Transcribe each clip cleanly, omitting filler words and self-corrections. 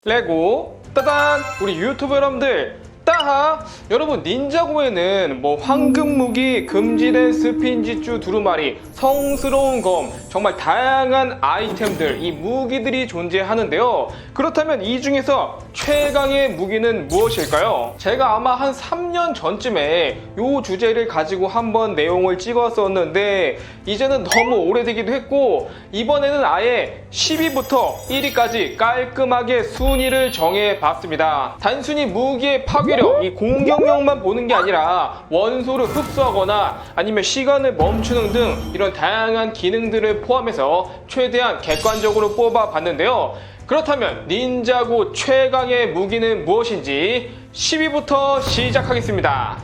레고 따단! 우리 유튜브 여러분들 따하! 여러분, 닌자고에는 뭐 황금무기, 금지된 스핀지쭈 두루마리, 성스러운 검, 정말 다양한 아이템들, 이 무기들이 존재하는데요. 그렇다면 이 중에서 최강의 무기는 무엇일까요? 제가 아마 한 3년 전쯤에 이 주제를 가지고 한번 내용을 찍었었는데 이제는 너무 오래되기도 했고, 이번에는 아예 10위부터 1위까지 깔끔하게 순위를 정해봤습니다. 단순히 무기의 파괴력, 이 공격력만 보는 게 아니라 원소를 흡수하거나 아니면 시간을 멈추는 등 이런 다양한 기능들을 포함해서 최대한 객관적으로 뽑아봤는데요. 그렇다면 닌자고 최강의 무기는 무엇인지 10위부터 시작하겠습니다.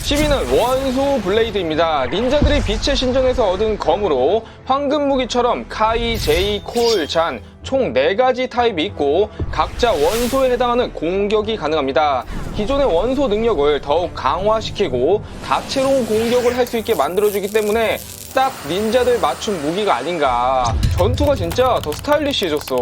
10위는 원소 블레이드입니다. 닌자들이 빛의 신전에서 얻은 검으로 황금 무기처럼 카이, 제이, 콜, 잔 총 4가지 타입이 있고 각자 원소에 해당하는 공격이 가능합니다. 기존의 원소 능력을 더욱 강화시키고 다채로운 공격을 할 수 있게 만들어주기 때문에 딱 닌자들 맞춤 무기가 아닌가. 전투가 진짜 더 스타일리시해졌어.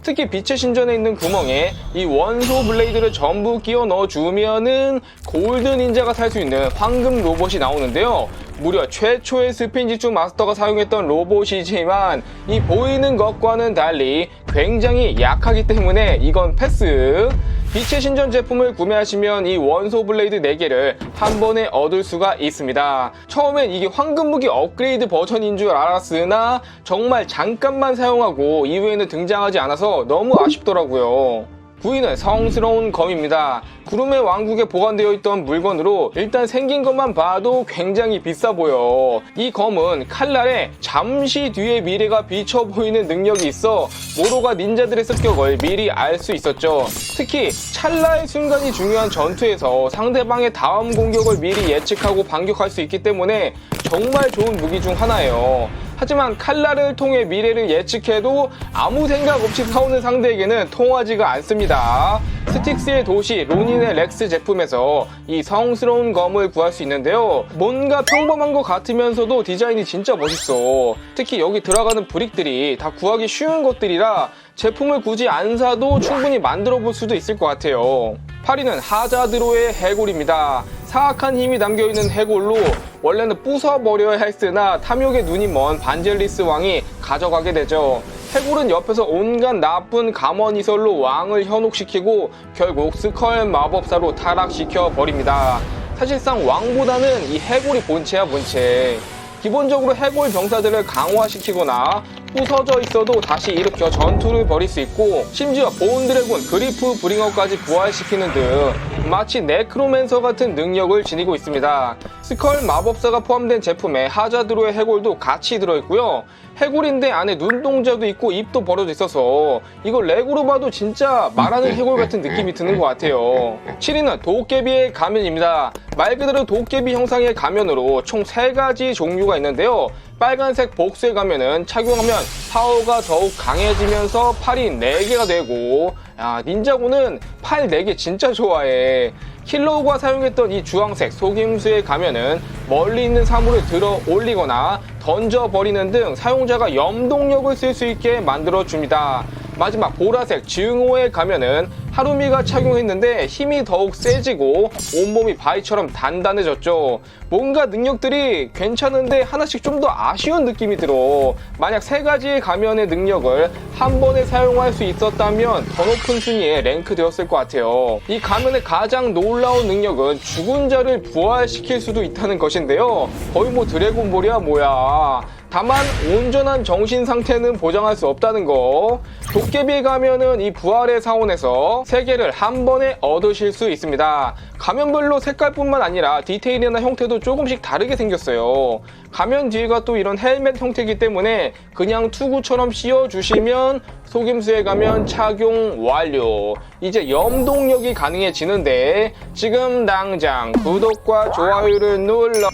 특히 빛의 신전에 있는 구멍에 이 원소 블레이드를 전부 끼워 넣어주면은 골드 닌자가 살 수 있는 황금 로봇이 나오는데요. 무려 최초의 스핀지쭈 마스터가 사용했던 로봇이지만 이 보이는 것과는 달리 굉장히 약하기 때문에 이건 패스. 빛의 신전 제품을 구매하시면 이 원소 블레이드 4개를 한 번에 얻을 수가 있습니다. 처음엔 이게 황금무기 업그레이드 버전인 줄 알았으나 정말 잠깐만 사용하고 이후에는 등장하지 않아서 너무 아쉽더라고요. 9위는 성스러운 검입니다. 구름의 왕국에 보관되어 있던 물건으로 일단 생긴 것만 봐도 굉장히 비싸 보여. 이 검은 칼날에 잠시 뒤에 미래가 비쳐 보이는 능력이 있어 모로가 닌자들의 습격을 미리 알 수 있었죠. 특히 찰나의 순간이 중요한 전투에서 상대방의 다음 공격을 미리 예측하고 반격할 수 있기 때문에 정말 좋은 무기 중 하나예요. 하지만 칼날을 통해 미래를 예측해도 아무 생각 없이 싸우는 상대에게는 통하지가 않습니다. 스틱스의 도시 로닌의 렉스 제품에서 이 성스러운 검을 구할 수 있는데요. 뭔가 평범한 것 같으면서도 디자인이 진짜 멋있어. 특히 여기 들어가는 브릭들이 다 구하기 쉬운 것들이라 제품을 굳이 안 사도 충분히 만들어 볼 수도 있을 것 같아요. 8위는 하자드로의 해골입니다. 사악한 힘이 담겨있는 해골로 원래는 부숴버려야 했으나 탐욕의 눈이 먼 반젤리스 왕이 가져가게 되죠. 해골은 옆에서 온갖 나쁜 감언이설로 왕을 현혹시키고 결국 스컬 마법사로 타락시켜 버립니다. 사실상 왕보다는 이 해골이 본체야, 본체. 기본적으로 해골 병사들을 강화시키거나 부서져 있어도 다시 일으켜 전투를 벌일 수 있고 심지어 보온드래곤, 그리프 브링어까지 부활시키는 등 마치 네크로맨서 같은 능력을 지니고 있습니다. 스컬 마법사가 포함된 제품에 하자드로의 해골도 같이 들어있고요. 해골인데 안에 눈동자도 있고 입도 벌어져 있어서 이거 레고로 봐도 진짜 말하는 해골 같은 느낌이 드는 것 같아요. 7위는 도깨비의 가면입니다. 말 그대로 도깨비 형상의 가면으로 총 3가지 종류가 있는데요. 빨간색 복수의 가면은 착용하면 파워가 더욱 강해지면서 팔이 4개가 되고, 닌자고는 팔 4개 진짜 좋아해. 킬러우가 사용했던 이 주황색 속임수의 가면은 멀리 있는 사물을 들어 올리거나 던져버리는 등 사용자가 염동력을 쓸 수 있게 만들어줍니다. 마지막 보라색 증오의 가면은 하루미가 착용했는데 힘이 더욱 세지고 온몸이 바위처럼 단단해졌죠. 뭔가 능력들이 괜찮은데 하나씩 좀 더 아쉬운 느낌이 들어. 만약 3가지의 가면의 능력을 한 번에 사용할 수 있었다면 더 높은 순위에 랭크되었을 것 같아요. 이 가면의 가장 놀라운 능력은 죽은 자를 부활시킬 수도 있다는 것인데요. 거의 뭐 드래곤볼이야 뭐야. 다만 온전한 정신 상태는 보장할 수 없다는 거. 도깨비 가면은 이 부활의 사원에서 3개를 한 번에 얻으실 수 있습니다. 가면별로 색깔뿐만 아니라 디테일이나 형태도 조금씩 다르게 생겼어요. 가면 뒤가 또 이런 헬멧 형태이기 때문에 그냥 투구처럼 씌워주시면 속임수에 가면 착용 완료. 이제 염동력이 가능해지는데 지금 당장 구독과 좋아요를 눌러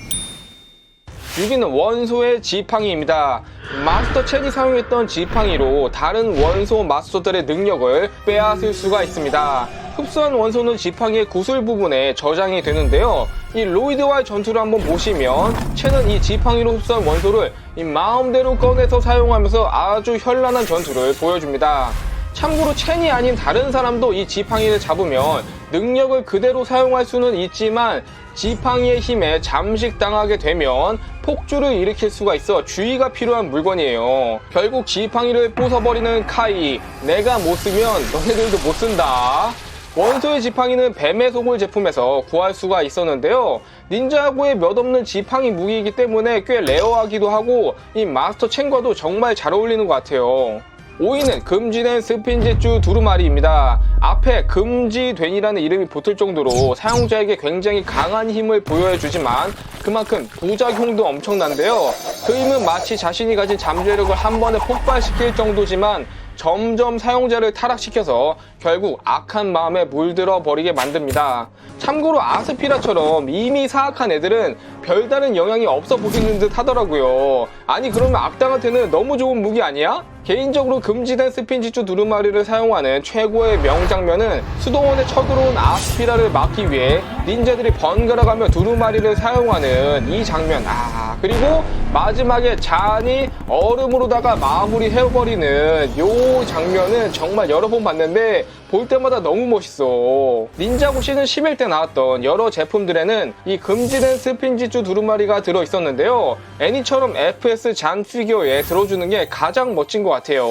6위는 원소의 지팡이입니다. 마스터 첸이 사용했던 지팡이로 다른 원소 마스터들의 능력을 빼앗을 수가 있습니다. 흡수한 원소는 지팡이의 구슬 부분에 저장이 되는데요. 이 로이드와의 전투를 한번 보시면 첸은 이 지팡이로 흡수한 원소를 이 마음대로 꺼내서 사용하면서 아주 현란한 전투를 보여줍니다. 참고로 첸이 아닌 다른 사람도 이 지팡이를 잡으면 능력을 그대로 사용할 수는 있지만 지팡이의 힘에 잠식당하게 되면 폭주를 일으킬 수가 있어 주의가 필요한 물건이에요. 결국 지팡이를 부숴버리는 카이, 내가 못 쓰면 너네들도 못 쓴다. 원소의 지팡이는 뱀의 소굴 제품에서 구할 수가 있었는데요. 닌자고의 몇 없는 지팡이 무기이기 때문에 꽤 레어하기도 하고 이 마스터 첸과도 정말 잘 어울리는 것 같아요. 5위는 금지된 스핀지주 두루마리입니다. 앞에 금지된이라는 이름이 붙을 정도로 사용자에게 굉장히 강한 힘을 부여해주지만 그만큼 부작용도 엄청난데요. 그 힘은 마치 자신이 가진 잠재력을 한 번에 폭발시킬 정도지만 점점 사용자를 타락시켜서 결국 악한 마음에 물들어 버리게 만듭니다. 참고로 아스피라처럼 이미 사악한 애들은 별다른 영향이 없어 보이는 듯 하더라고요. 아니 그러면 악당한테는 너무 좋은 무기 아니야? 개인적으로 금지된 스핀지주 두루마리를 사용하는 최고의 명장면은 수도원에 쳐들어온 아스피라를 막기 위해 닌자들이 번갈아가며 두루마리를 사용하는 이 장면. 그리고 마지막에 잔이 얼음으로다가 마무리해버리는 요 장면은 정말 여러 번 봤는데 볼 때마다 너무 멋있어. 닌자고 시즌 11때 나왔던 여러 제품들에는 이 금지된 스핀지주 두루마리가 들어있었는데요. 애니처럼 FS 잔 피규어에 들어주는 게 가장 멋진 것 같아요.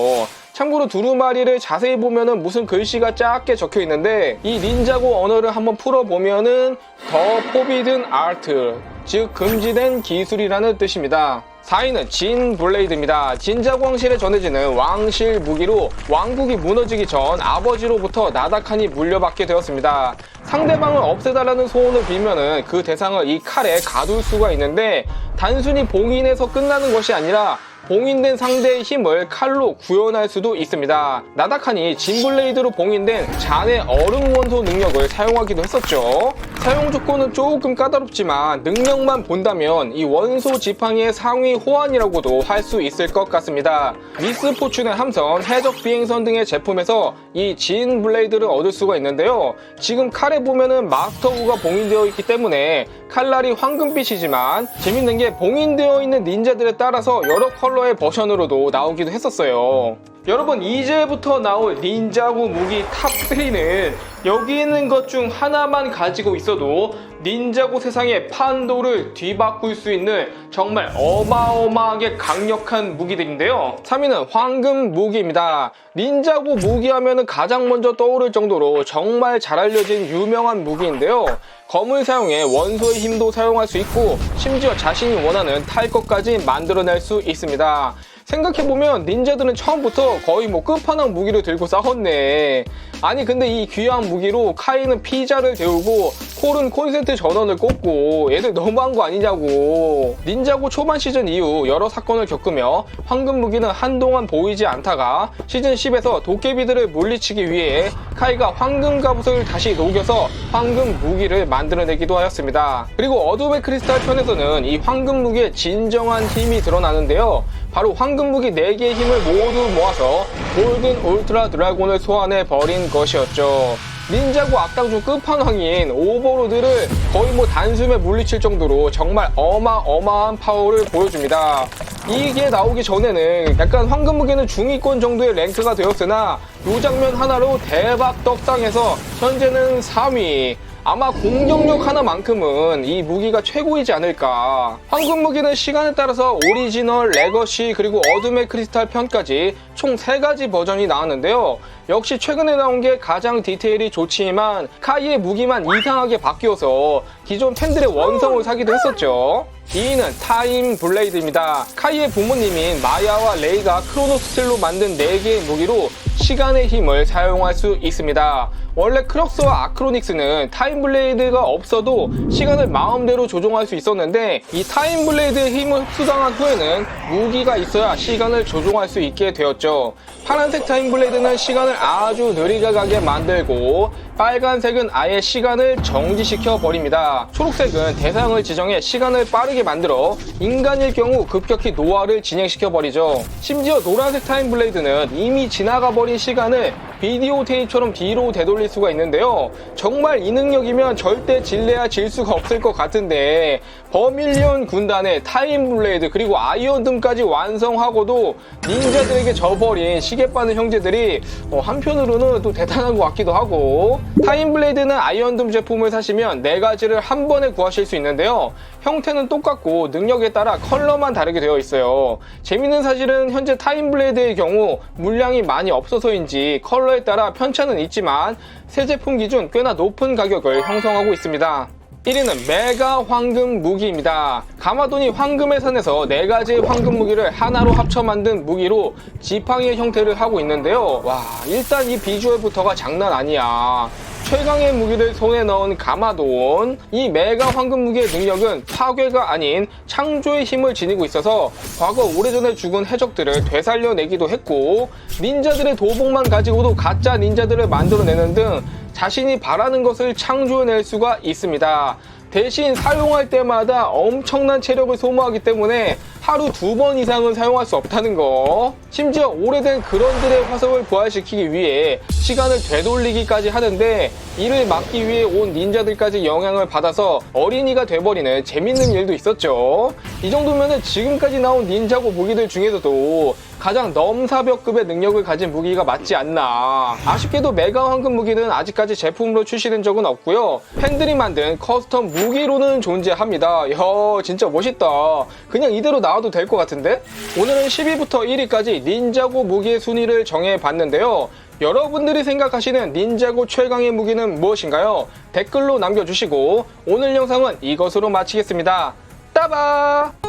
참고로 두루마리를 자세히 보면은 무슨 글씨가 작게 적혀 있는데 이 닌자고 언어를 한번 풀어보면은 더 포비든 아트, 즉 금지된 기술이라는 뜻입니다. 4위는 진 블레이드입니다. 진자고 왕실에 전해지는 왕실 무기로 왕국이 무너지기 전 아버지로부터 나다칸이 물려받게 되었습니다. 상대방을 없애달라는 소원을 빌면은 그 대상을 이 칼에 가둘 수가 있는데 단순히 봉인해서 끝나는 것이 아니라 봉인된 상대의 힘을 칼로 구현할 수도 있습니다. 나다칸이 진블레이드로 봉인된 잔의 얼음 원소 능력을 사용하기도 했었죠. 사용 조건은 조금 까다롭지만 능력만 본다면 이 원소 지팡이의 상위 호환이라고도 할 수 있을 것 같습니다. 미스 포춘의 함선, 해적 비행선 등의 제품에서 이 진 블레이드를 얻을 수가 있는데요. 지금 칼에 보면은 마스터구가 봉인되어 있기 때문에 칼날이 황금빛이지만 재밌는 게 봉인되어 있는 닌자들에 따라서 여러 컬러의 버전으로도 나오기도 했었어요. 여러분, 이제부터 나올 닌자고 무기 탑3는 여기 있는 것 중 하나만 가지고 있어도 닌자고 세상의 판도를 뒤바꿀 수 있는 정말 어마어마하게 강력한 무기들인데요. 3위는 황금 무기입니다. 닌자고 무기하면 가장 먼저 떠오를 정도로 정말 잘 알려진 유명한 무기인데요. 검을 사용해 원소의 힘도 사용할 수 있고 심지어 자신이 원하는 탈 것까지 만들어낼 수 있습니다. 생각해보면 닌자들은 처음부터 거의 끝판왕 무기를 들고 싸웠네. 아니 근데 이 귀한 무기로 카이는 피자를 데우고 콜은 콘센트 전원을 꽂고 얘들 너무한 거 아니냐고. 닌자고 초반 시즌 이후 여러 사건을 겪으며 황금 무기는 한동안 보이지 않다가 시즌 10에서 도깨비들을 물리치기 위해 카이가 황금 갑옷을 다시 녹여서 황금 무기를 만들어내기도 하였습니다. 그리고 어둠의 크리스탈 편에서는 이 황금 무기의 진정한 힘이 드러나는데요. 바로 황금 무기 4개의 힘을 모두 모아서 골든 울트라 드래곤을 소환해 버린 것이었죠. 닌자고 악당 중 끝판왕인 오버로드를 거의 단숨에 물리칠 정도로 정말 어마어마한 파워를 보여줍니다. 이게 나오기 전에는 약간 황금 무기는 중위권 정도의 랭크가 되었으나 이 장면 하나로 대박 떡상해서 현재는 3위. 아마 공격력 하나만큼은 이 무기가 최고이지 않을까. 황금 무기는 시간에 따라서 오리지널, 레거시, 그리고 어둠의 크리스탈 편까지 총 3가지 버전이 나왔는데요. 역시 최근에 나온 게 가장 디테일이 좋지만 카이의 무기만 이상하게 바뀌어서 기존 팬들의 원성을 사기도 했었죠. 2위는 타임 블레이드입니다. 카이의 부모님인 마야와 레이가 크로노 스틸로 만든 4개의 무기로 시간의 힘을 사용할 수 있습니다. 원래 크럭스와 아크로닉스는 타임블레이드가 없어도 시간을 마음대로 조종할 수 있었는데 이 타임블레이드의 힘을 흡수당한 후에는 무기가 있어야 시간을 조종할 수 있게 되었죠. 파란색 타임블레이드는 시간을 아주 느리게 가게 만들고 빨간색은 아예 시간을 정지시켜 버립니다. 초록색은 대상을 지정해 시간을 빠르게 만들어 인간일 경우 급격히 노화를 진행시켜 버리죠. 심지어 노란색 타임블레이드는 이미 지나가 버린 시간을 비디오 테이프처럼 뒤로 되돌릴 수가 있는데요. 정말 이 능력이면 절대 질래야 질 수가 없을 것 같은데 버밀리온 군단의 타임블레이드 그리고 아이언듬까지 완성하고도 닌자들에게 져버린 시계바늘 형제들이 한편으로는 또 대단한 것 같기도 하고, 타임블레이드는 아이언듬 제품을 사시면 4가지를 한 번에 구하실 수 있는데요. 형태는 똑같고 능력에 따라 컬러만 다르게 되어 있어요. 재밌는 사실은 현재 타임블레이드의 경우 물량이 많이 없어서인지 컬러에 따라 편차는 있지만 새 제품 기준 꽤나 높은 가격을 형성하고 있습니다. 1위는 메가 황금 무기입니다. 가마돈이 황금의 산에서 4가지의 황금 무기를 하나로 합쳐 만든 무기로 지팡이의 형태를 하고 있는데요. 와, 일단 이 비주얼부터가 장난 아니야. 최강의 무기를 손에 넣은 가마돈. 이 메가 황금 무기의 능력은 파괴가 아닌 창조의 힘을 지니고 있어서 과거 오래전에 죽은 해적들을 되살려내기도 했고, 닌자들의 도복만 가지고도 가짜 닌자들을 만들어내는 등 자신이 바라는 것을 창조해낼 수가 있습니다. 대신 사용할 때마다 엄청난 체력을 소모하기 때문에 하루 2번 이상은 사용할 수 없다는 거. 심지어 오래된 그런들의 화석을 부활시키기 위해 시간을 되돌리기까지 하는데 이를 막기 위해 온 닌자들까지 영향을 받아서 어린이가 돼버리는 재밌는 일도 있었죠. 이 정도면은 지금까지 나온 닌자고 무기들 중에서도 가장 넘사벽급의 능력을 가진 무기가 맞지 않나. 아쉽게도 메가 황금 무기는 아직까지 제품으로 출시된 적은 없고요. 팬들이 만든 커스텀 무기로는 존재합니다. 이야, 진짜 멋있다. 그냥 이대로 나와도 될 것 같은데? 오늘은 10위부터 1위까지 닌자고 무기의 순위를 정해봤는데요. 여러분들이 생각하시는 닌자고 최강의 무기는 무엇인가요? 댓글로 남겨주시고 오늘 영상은 이것으로 마치겠습니다. 따바!